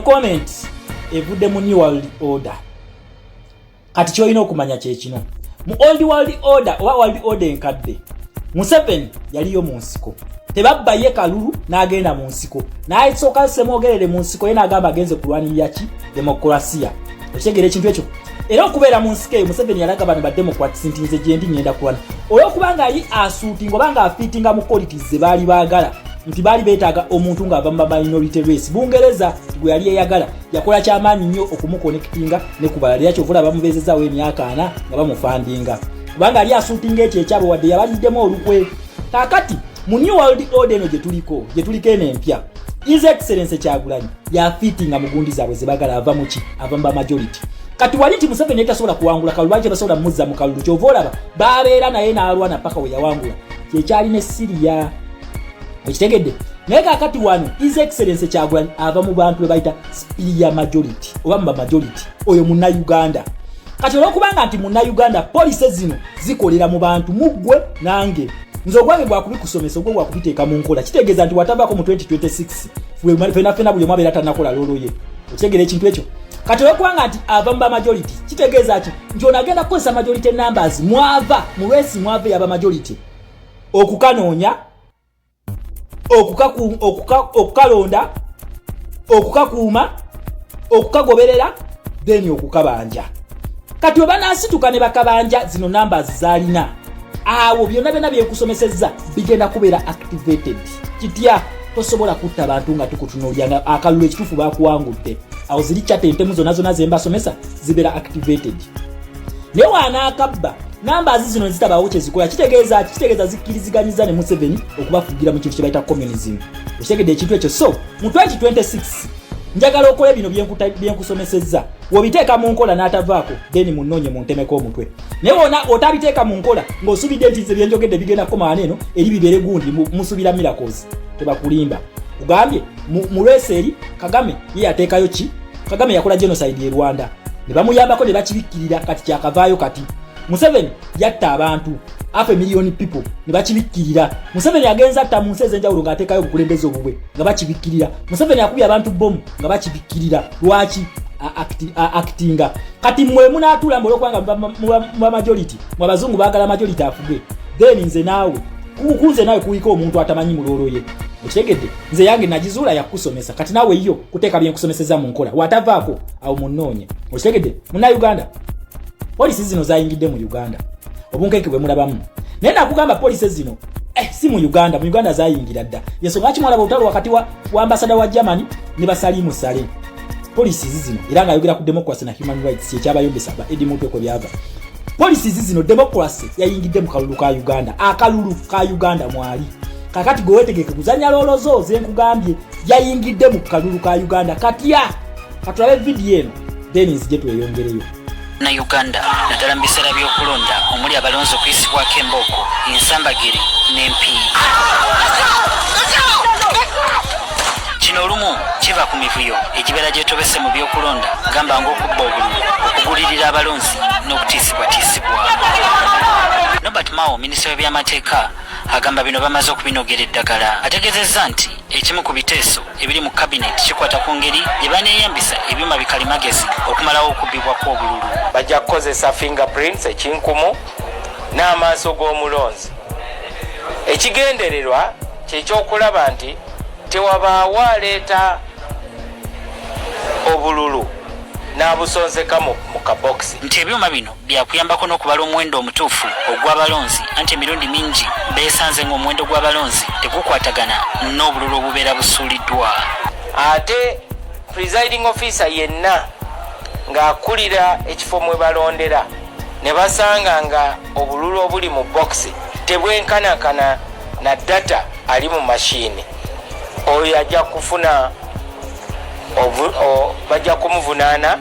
comment evudde mu new world order. Kati kyolina okumanya kye kino. Mu old world order oba world order enkadde, Museveni yaliyo mu nsiko. Tebabba ye Kalulu n'agenda mu nsiko. Naye soka semwogerere mu nsiko yena agamba agenze kulwanirira ki demokrasia. Okitegeera ekintu ekyo. Era okubeera mu nsiko eyo Museveni yalaga bano ba Democrats ntinze gye ndi ngenda kulwana. Olwokubanga ali asuuti ngobanga afitinga mu qualities ze baali baagala. Nti baali beetaaga omuntu ng'ava mu minority race. Bungereza gwe yali eyagala yakola kyamaanyi nnyo okumuconnectinga ne kubala lya kyovula bamubeezezaawo emyaka 4 nga bamufandinga. Kubanga ali asuutinga ekyo ekyabo wadde yabaliddemu olukwe. Kaakati mu new world order eno gye tuliko eno empya, His Excellency Kyagulanyi yafitinga mugundi zaabwe ze bagala ava mu ki ava mu majority. Kati wali nti Museveni tasobola kuwangula Kalulu lwaki basobola muzza mu Kalulu kyova olaba babeera naye n'alwana paka we yawangula kyekyali ne Syria. Okitegedde? Naye kaakati wano His Excellency Kyagulanyi ava mu bantu be bayita superior majority oba mu majority oyo Munnayuganda. Kati olwokubanga nti Munnayuganda police zino zikolera mu bantu muggwe nange nze ogwange gwakubikusomesa ogwo gwakubiteeka mu nkola kitegeeza nti watambako mu 2026 fena buli mwabeera tannakola loloye. Okitegera ekintu ekyo? Kati olwokubanga nti ava mu majority kitegeeza ki nti onagenda kukozesa majority numbers mwava mu race mwava yaba majority okukanoonya okukalonda okukakuuma okukagoberera then okukabanja. Kati oba nasituka ne bakabanja zino numbers zalina awo byonna byekusomesezza bigenda kubeera activated. Kitya tosobola kutta abantu nga tukutunuulyanga Akalulu ekituufu bakuwangudde. Awo ziri kyatentemu zonna zembasomesa zibeera activated. Naye wanaakabba numbers zino zitabawo kye zikola kitegeeza zikkiriziganyiza ne Museveni okubafugira mu kintu kye bayita communism. Okitegedde ekintu ekyo. So mu 2026 njagala okola bino byenkusomesezza wobiteeka mu nkola n'atavaako then munnoonye muntemeko omutwe. Naye wona otabiteeka mu nkola ng'osubidde nti byenjogedde bigenda kukomaana eno eri bibeere gundi musubira miracles tebakulimba. Ugambye mu race eri Kagame ye yateekayo ki? Kagame yakola genocide e Rwanda ne bamuyambako ne bakibikkirira kati kyakavaayo kati. Museveni yatta abantu half a million people ne bakibikkirira. Museveni agenza atta mu nsi ez'enjawulo ng'ateekayo obukulembeze obubwe nga bakibikkirira. Museveni akubye abantu bomu nga bakibikkirira. Lwaki? Actinga. Kati mmwe munaatula olwokubanga mu majority mu abazungu baagala majority afuge then nze naawe kukunze nawe kuyika omuntu atamanyi muloloye. Okitegedde? Nze yange nagizuula yakusomesa kati naawe yo kuteeka byenkusomeseza mu nkola watavaako awo munnoonye. Okitegedde? Munnayuganda police zino zayingidde mu Uganda obunkenke bwe mulabamu. Naye nakugamba police zino si mu Uganda zayingira dda. Yensonga lwaki mwalaba olutalo wakati wa ambasada wa Germany ne Basalimu Sale. Police zino era nga ayogera ku democracy na human rights ekyabayombesa ba Eddie Mutwe byava. Police zino democracy yayingidde mu kalulu ka Uganda. Akalulu ka Uganda mwali. Kakati gwe wetegeke kuzanya lolozo zenkugambye yayingidde mu kalulu ka Uganda. Katya katulabe video eno then nzije tweyongereyo. Na Uganda naddala mu biseera by'okulonda omuli abalonzi okuyisibwako embooko ensambagiri n'empi. Kino olumu kiva ku mivuyo egibeera gyetobese mu by'okulonda gamba ng'okubba obululu okugulirira abalonzi n'okutiisibwatiisibwa. Robert Mao minisita w'ebyamateeka agamba bino bamaze okubinogera eddagala. Ategeezezza nti ekimu ku biteeso ebiri mu kabineti kikwata ku ngeri gye baneeyambisa ebyuma bikalimagezi okumalawo okubbibwa kw'obululu. Bajja kukozesa fingerprints ekinkumu n'amaaso g'omulonzi. Ekigendererwa kyekyokulaba nti tewabaawo aleeta obululu n'abusonzeka mu kabokisi. Nti ebyuma bino byakuyambako n'okubala omuwendo omutuufu ogw'abalonzi anti emirundi mingi beesanze ng'omuwendo gw'abalonzi tegukwatagana n'obululu obubeera busuuliddwa. Ate presiding officer yenna ng'akulira ekifo mwe balondera ne basanga nga obululu obuli mu bokisi tebwenkanakana na data ali mu mashini, oyo ajja kufuna bajja kumuvunaana.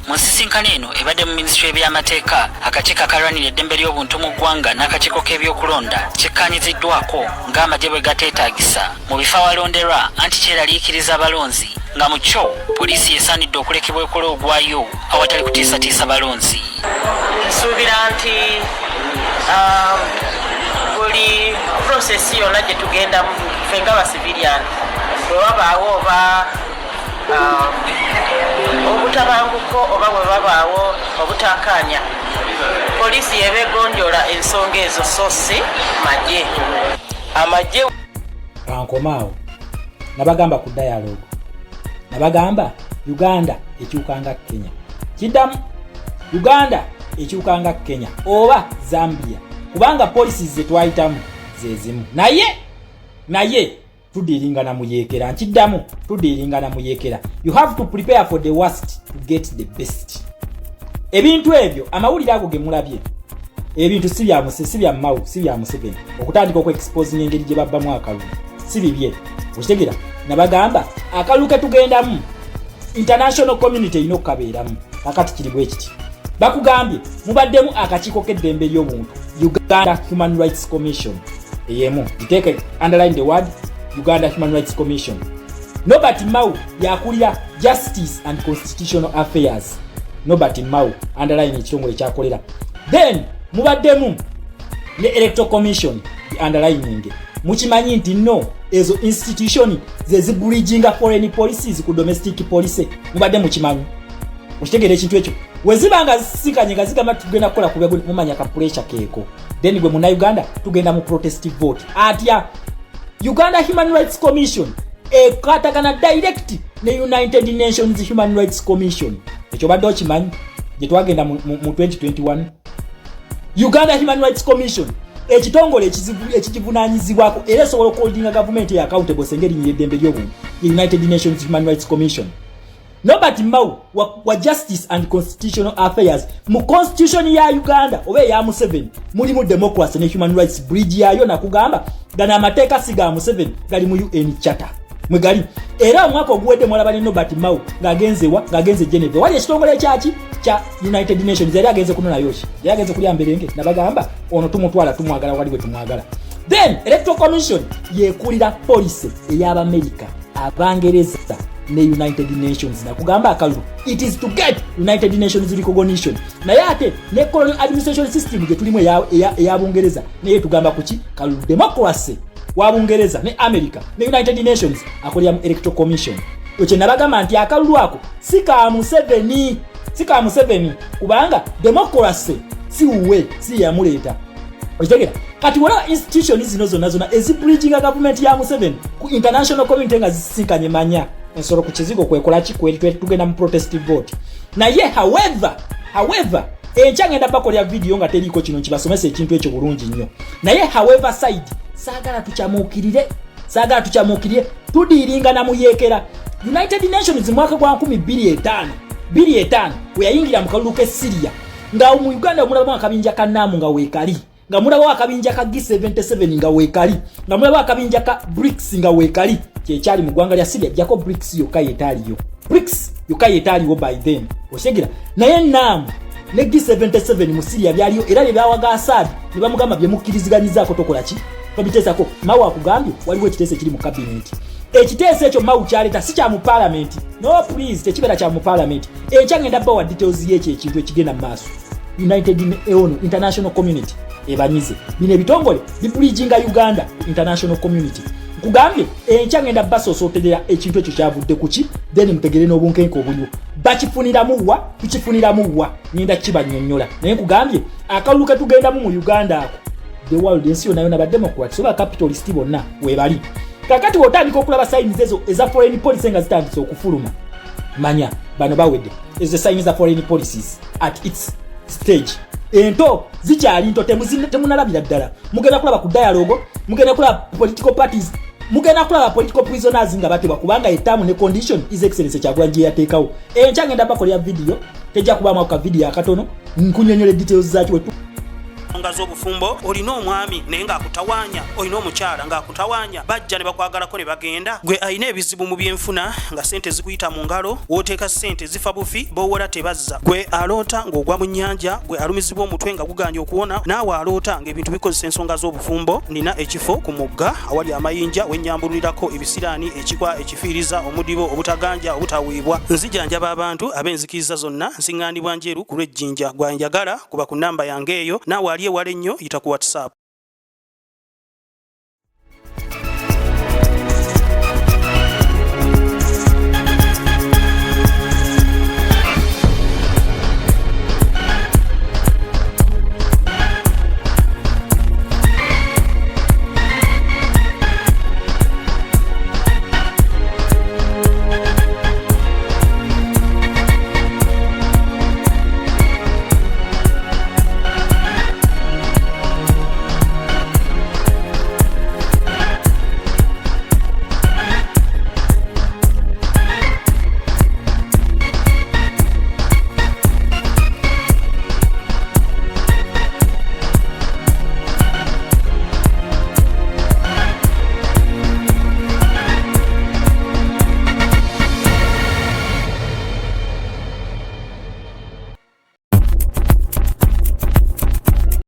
Mu nsisinkano eno ebadde mu minisitule y'ebyamateeka akakiiko akalwanira eddembe ly'obuntu mu ggwanga n'akakiiko k'ebyokulonda kikkaanyiziddwako ng'amagye bwe gateetaagisa mu bifo awalonderwa anti kyeraliikiriza abalonzi nga mu kyo poliisi yesaanidde okulekebwa ekola ogwayo awatali kutiisatiisa balonzi. Nsuubira nti buli prosesi yonna gye tugenda ffe nga basiviliani bwe wabaawo oba obutabanguko oba bwe babaawo obutakkaanya poliisi yebeegonjola ensonga ezo so si magye. Amagye ankomaawo nabagamba ku dialogue nabagamba Uganda ekyukanga Kenya kiddamu Uganda ekyukanga Kenya oba Zambia kubanga policies ze twayitamu zezimu naye tudiringana muyekera nkiddamu tudiringana muyekera. You have to prepare for the worst to get the best. Ebintu ebyo amawulire ago gemulabye ebintu sibya Mao sibya Museveni okutandika okwe expose n'engeri gye babbamu akalulu sibibye okitegera nabagamba akalulu ke tugendamu international community ino kabeeramu akati kiri bwe kiti bakugambye mubaddemu akakiiko k'eddembe ly'obuntu Uganda Human Rights Commission eyemu take underline the word Uganda Human Rights Commission. Nobody Mao yakulira Justice and Constitutional Affairs. Nobody Mao underline ekitongole kyakolera. Then mubaddemu ne Electoral Commission underlining mukimanyi nti no ezo institution zezibridginga foreign policies ku domestic policy mubadde mukimanyi okitegera ekintu ekyo wezibanga sikanye gazigamba tugenda kukola kubya mumanya ka pressure keeko then gwe muna Uganda tugenda mu protest vote atya Uganda Human Rights Commission ekatagana direct ne United Nations Human Rights Commission ekyo badde okimanyi gye twagenda mu 2021 Uganda Human Rights Commission ekitongole ekivunanyizibwako era esobola okuholdinga government ya accountable sengeri nyeddembe ly'obuntu United Nations Human Rights Commission. Nobody Mao wa Justice and Constitutional Affairs mu constitution ya Uganda oba ya Museveni mulimu democracy ne human rights bridge yayo nakugamba gana amateeka siga Museveni gali mu UN charter mwegali era omwaka oguwedde mwalabani Nobody Mao ngagenze Geneva wali ekitongole kyaki cha United Nations yali agenze kunona yoshi yali agenze kuli amberenge nabagamba ono tumutwala tumwagala wali bwe tumwagala. Then Electoral Commission yekulira policy ey'aba America abangereza ne United Nations nakugamba akalulu it is to get United Nations recognition naye ate ne colonial administration system gye tulimu eya Bungereza naye tugamba kuki kalulu democracy wa Bungereza ne America ne United Nations akolya mu Electoral Commission oche nabagamba nti akalulu ako sika Museveni kubanga democracy si uwe si ya muleta okitegera kati wala institutions zino zonna ezibridginga government ya Museveni ku international community nga zisinkanye manya ensoro ku kizigo kwekola kikweri tugenda mu protest vote naye however enchangenda bakolya video nga teriko kino kibasomesa ekintu ekyo bulungi nnyo naye however side sagala tukyamukirire tudiringa na muyekera. United Nations mwaka gwa 2005 weyayingira mu kalulu ke Syria nga mu Uganda omulaba akabinja kanamu nga weekali nga mulaba akabinja ka G77 nga weekali nga mulaba akabinja ka BRICS nga weekali kyekyali mu ggwanga lya Syria jako BRICS yokka yetaliyo by then oshegira naye namu ne G77 mu Syria byaliyo era byawaga Assad ne bamugamba bye mukkiriziganyizaako tokola ki tobiteesako Mao akugambye waliwo ekiteeso kiri mu cabinet ekiteeso ekyo Mao kyaleta si kya mu parliament no please tekibeera kya mu parliament ekyangenda bawa details y'ekyo ekintu ekigenda mu maaso international community ebanyize bino ebitongole bibridginga Uganda international community nkugambye enkyangenda basoosootera ekintu ekyo kyavudde kuki then mutegere n'obunkenke obuliwo tukifuniramu wa ngenda kibanyonnyola naye nkugambye akalulu ke tugendamu mu Uganda ako the world ensi yonna yonna bademocrats oba capitalist bonna webali kakati wotandika okulaba signs ezo eza foreign policy nga zitandise okufuluma manya bano bawedde ezo signs za foreign policies at its stage ento zikyali nto temunalabira ddala mugenda kulaba ku dialogue mugenda kulaba political parties mugenda kulaba political prisoners nga batebwa kubanga etamu ne condition is excellence Kyagulanyi yateekawo enkyangenda bakolya video tejja kubaamu ka video akatono nkunyonyole details zakyo nga z'obufumbo olina omwami naye ng'akutawanya olina omukyala ng'akutawanya bajja ne bakwagalako ne bagenda gwe alina ebizibu mu byenfuna nga sente zikuyita mu ngalo wooteeka sente zifa bufi b'owola tebazza gwe aloota ng'ogwa mu nnyanja gwe alumizibwa omutwe nga guganja okuwona naawe aloota ng'ebintu bikozesa ensonga z'obufumbo nina ekifo ku mugga awali amayinja wennyambulirako ebisiraani ekikwa ekifiiriza omudibo obutaganja obutaweebwa nzijanjaba abantu ab'enzikiriza zonna nsiŋŋaanibwa njeru ku lw'ejjinja gwanjagala kuba ku nnamba yange eyo naawe ali ewala ennyo yita ku WhatsApp.